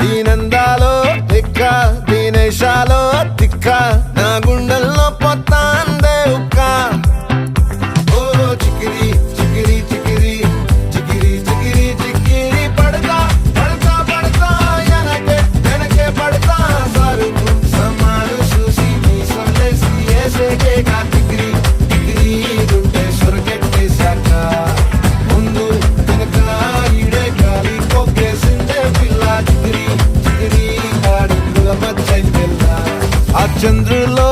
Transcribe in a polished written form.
దీనందాలో తిక్క దీనేశాలో తిక్క నా గుండెల్లో పొత్తాందే ఉక్క ఓ చికిరి చికిరి చికిరి చికిరి చికిరి చికిరి పడతా పడతా పడతా ఎనకే ఎనకే పడతా సరుకు సమాలు చూసి నీ సొల్లేసి ఏసేకే కా చికిరి చికిరి గుండె సొరకెట్టేశాక ముందు వెనక ఈడే గాలి కొక్కేసిందే పిల్ల చికిరి చికిరి ఆడుగుల మచ్చై పిల్ల ఆ చంద్రులో